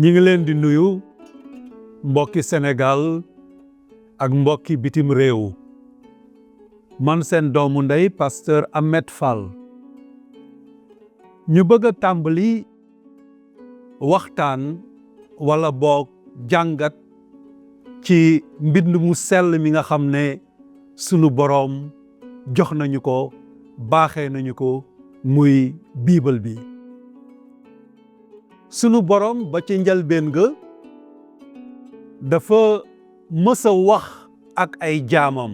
ñi ngi leen di nuyu mbokki Sénégal ak mbokki bitim réew man seen doomu ndey pasteur Ahmed Fall ñu bëgg a tàmbali waxtaan wala boog jàngat ci mbind mu sell mi nga xam ne sunu boroom jox nañu ko baaxee nañu ko muy biibal bi sunu boroom ba ci njëlbéen ga dafa mës a wax ak ay jaamam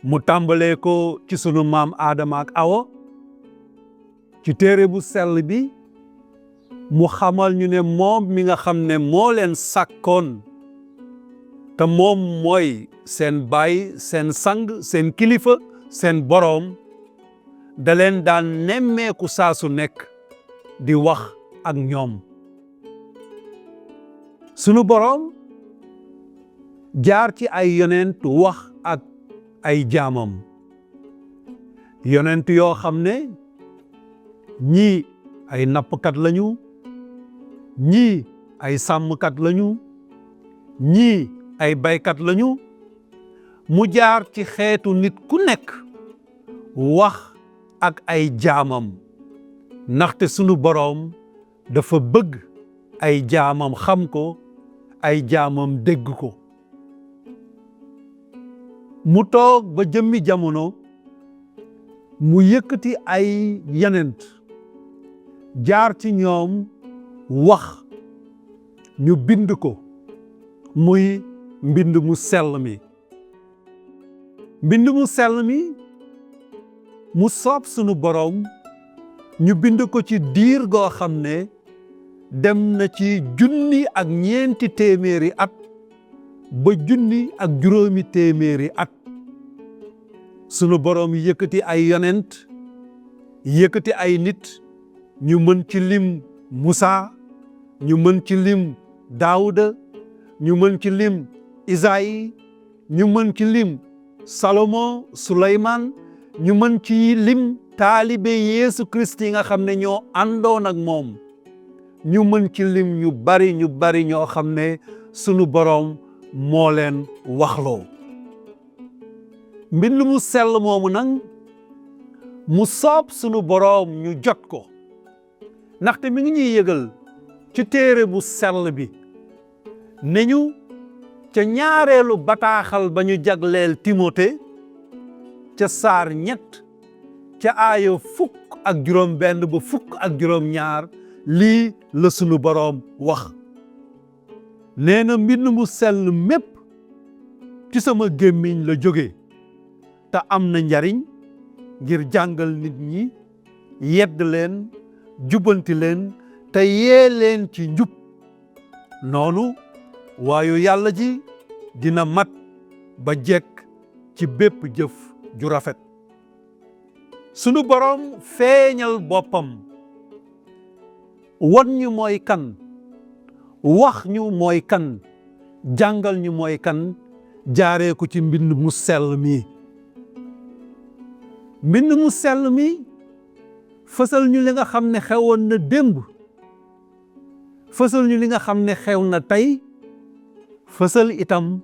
mu tàmbalee ko ci sunu maam Aadama ak Awa ci téere bu sell bi mu xamal ñu ne moom mi nga xam ne moo leen sàkkoon te moom mooy seen baay seen sang seen kilifa seen boroom da leen daan nemmeeku saa su nekk di wax ak ñoom sunu boroom jaar ci ay yonent wax ak ay jaamam yonent yoo xam ne ñii ay nappkat lañu ñii ay sàmmkat lañu ñii ay baykat lañu mu jaar ci xeetu nit ku nekk wax ak ay jaamam ndaxte sunu boroom dafa bëgg ay jaamam xam ko ay jaamam dégg ko mu toog ba jëmmi jamono mu yëkkati ay yonent jaar ci ñoom wax ñu bind ko muy mbind mu sell mi mbind mu sell mi mu soob sunu boroom ñu bind ko ci diir goo xam ne dem na ci 1,400 at ba 1,000 at sunu boroom yëkkati ay yonent yëkkati ay nit ñu mën ci lim Musa ñu mën ci lim Daawuda ñu mën ci lim Isaïe ñu mën ci lim Salomon Suleymaan ñu mën ci lim taalibe Yeesu Kirist yi nga xam ne ñoo àndoon ak moom ñu mën ci lim ñu bari ñoo xam ne sunu boroom moo leen waxloo mbind mu sell moomu nag mu soob sunu boroom ñu jot ko ndaxte mi ngi ñuy yëgal ci téere bu sell bi ne ñu ca ñaareelu bataaxal ba ñu jagleel Timote ca saar 3 ca aaya 1 ba 2 lii la sunu boroom wax nee na mbind mu sell mépp ci sama gémmiñ la jóge te am na njariñ ngir jàngal nit ñi yedd leen jubbanti leen te yee leen ci njub noonu waayu yàlla ji dina mat ba jekk ci bépp jëf ju rafet sunu boroom feeñal boppam wan ñu mooy kan wax ñu mooy kan jàngal ñu mooy kan jaaree ko ci mbind mu sell mi mbind mu sell mi fësal ñu li nga xam ne xewoon na démb fësal ñu li nga xam ne xew na tey fësal itam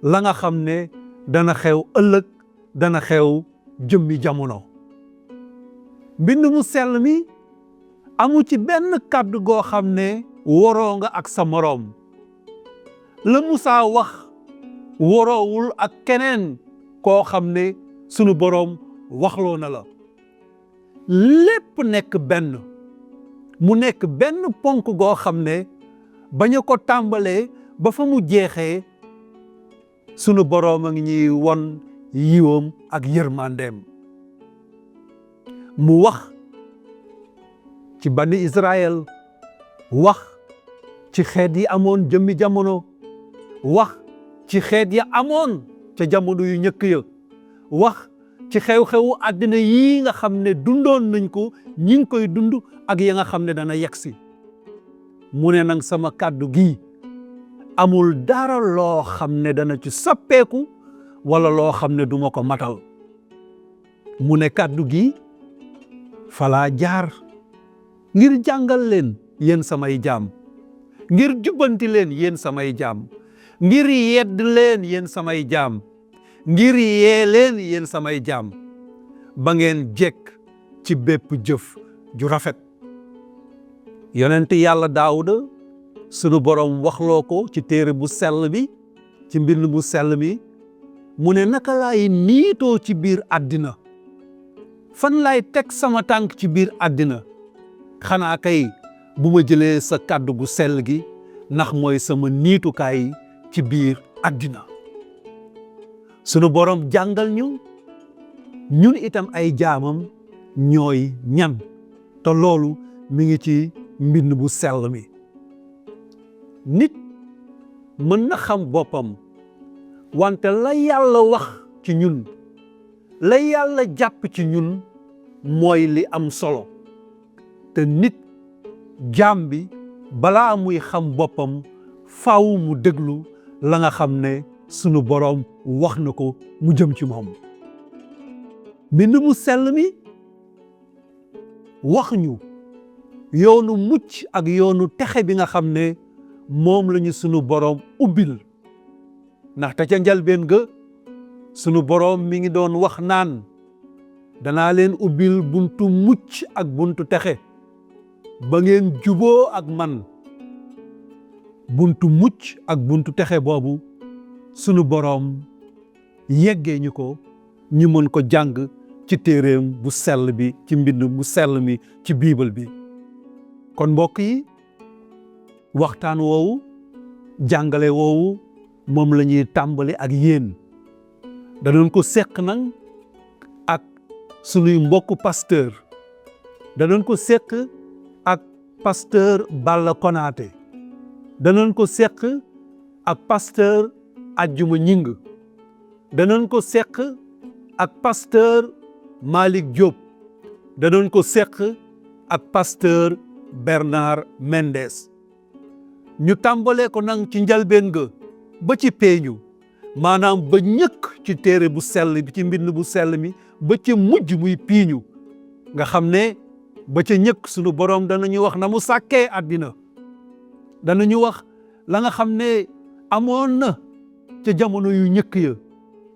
la nga xam ne dana xew ëllëg dana xew jëmmi jamono mbind mu sell mi amu ci benn kàddu goo xam ne waroo nga ak sa moroom la Musaa wax waroowul ak keneen koo xam ne sunu boroom waxloo na la lépp nekk benn mu nekk benn ponk goo xam ne bañ a ko tàmbalee ba fa mu jeexee sunu boroom a ngi ñuy won yiwam ak yërmandeem mu wax ci bani Israël wax ci xeet yi amoon jëmmi jamono wax ci xeet ya amoon ca jamono yu njëkk ya wax ci xew-xewu àddina yii nga xam ne dundoon nañ ko ñi ngi koy dund ak ya nga xam ne dana yegsi mu ne nag sama kàddu gi amul dara loo xam ne dana ci soppeeku wala loo xam ne duma ko matal mu ne kàddu gi falaa jaar ngir jàngal leen yéen samay jaam ngir jubbanti leen yéen samay jaam, ngir yedd leen yéen samay jaam, ngir yee leen yéen samay jaam, ba ngeen jekk ci bépp jëf ju rafet. yonent yàlla Daawuda sunu borom waxloo ko ci téere bu sell bi, ci mbind mu sell mi, mu ne naka laay niitoo ci biir àddina, fan laay teg sama tànk ci biir àddina, xanaa kay bu ma jëlee sa kàddu gu sell gi, ndax mooy sama niitukaay ci biir àddina. sunu borom jàngal ñu ñun itam ay jaamam ñooy ñan, te loolu mi ngi ci mbind bu sell mi. nit mën na xam boppam, wante la yàlla wax ci ñun, la yàlla jàpp ci ñun mooy li am solo. te nit jaam bi balaa muy xam boppam faaw mu déglu la nga xam ne sunu boroom wax na ko mu jëm ci moom. mbind mu sell mi wax ñu yoonu mucc ak yoonu texe bi nga xam ne moom lañu sunu boroom ubbil. ndaxte ca njalbeen ga sunu boroom mi ngi doon wax naan danaa leen ubbil buntu mucc ak buntu texe ba ngeen juboo ak man. buntu mucc ak buntu texe boobu sunu boroom yeggee ñu ko, ñu mën ko jàng ci téeréem bu sell bi, ci mbind mu sell mi, ci biibal bi. kon mbokk yi, waxtaan woowu, jàngale woowu moom la ñuy tàmbali ak yéen. danañ ko seq nag ak sunuy mbokku pasteur, danañ ko seq ak pasteur Balla Konaté, danañ ko seq ak pasteur Ajjuma Ñing, danañ ko seq ak pasteur Malick Diop, danañ ko seq ak pasteur Bernard Mendes. ñu tàmbalee ko nag ci njalbeen ga ba ci peeñu, maanaam ba ñëkk ci téere bu sell bi, ci mbind bu sell mi, ba ca mujj muy piiñu, nga xam ne ba ca ñëkk sunu boroom danañu wax na mu sàkkee àddina, danañu wax la nga xam ne amoon na ca jamono yu ñëkk ya.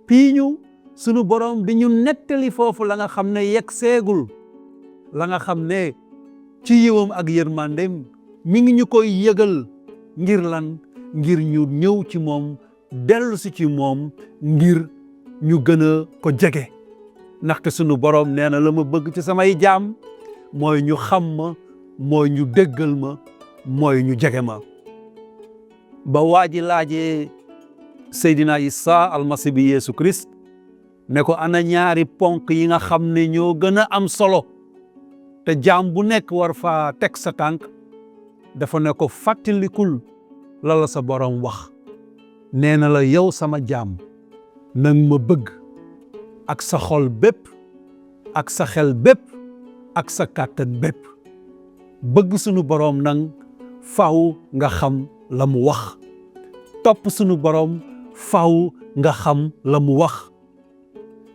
piiñu sunu boroom di ñu nettali foofu la nga xam ne yegg seegul, la nga xam ne ci yiwam ak yërmandem mi ngi ñu koy yëgal. ngir lan? ngir ñu ñëw ci moom, dellu si ci moom, ngir ñu gën a ko jege. ndaxte sunu boroom nee na la ma bëgg ci samay jaam mooy ñu xam ma, mooy ñu déggal ma, mooy ñu jege ma. ba waa ji laajee Seydina Isa almasi bi Yeesu Christ ne ko ana ñaari ponk yi nga xam ne ñoo gën a am solo te jaam bu nekk war faa teg sa tànk, dafa ne ko fàttalikul la la sa boroom wax. nee na la yow sama jaam nang ma bëgg ak sa xol bépp, ak sa xel bépp, ak sa kàttan bépp. bëgg sunu boroom nang faaw nga xam la mu wax. topp sunu boroom faaw nga xam la mu wax.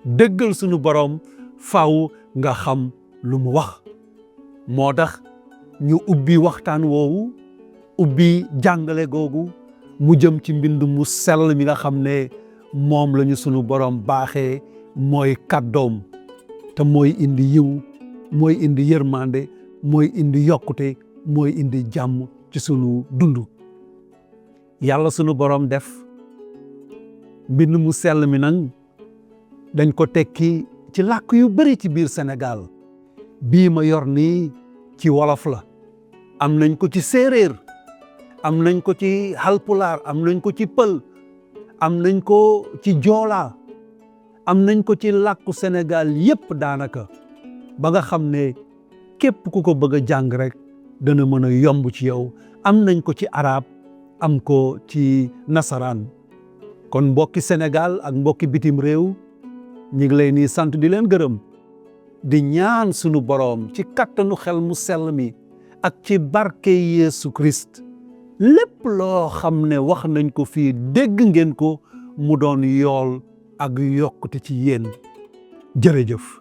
déggal sunu boroom faaw nga xam lu mu wax. moo tax ñu ubbi waxtaan woowu, ubbi jàngale googu mu jëm ci mbind mu sell mi nga xam ne moom lañu sunu boroom baaxee, mooy kàddoom, te mooy indi yiw, mooy indi yërmande, mooy indi yokkute, mooy indi jàmm ci sunu dund. yàlla sunu boroom def mbind mu sell mi nag dañ ko tekki ci làkk yu bari ci biir Sénégal. bii ma yor nii ci wolof la, am nañ ko ci séeréer, am nañ ko ci halpulaar, am nañ ko ci pël, am nañ ko ci joolaa, am nañ ko ci làkku Sénégal yépp daanaka, ba nga xam ne képp ku ko bëgg a jàng rek dana mën a yomb ci yow. am nañ ko ci arab, am ko ci nasaraan. kon mbokki Sénégal ak mbokki bitim réew ñi ngi lay nii sant di leen gërëm, di ñaan sunu boroom ci kattanu xel mu sell mi ak ci barke Yeesu Christ, lépp loo xam ne wax nañ ko fii dégg ngeen ko, mu doon yool ak yokkute ci yéen. jërëjëf.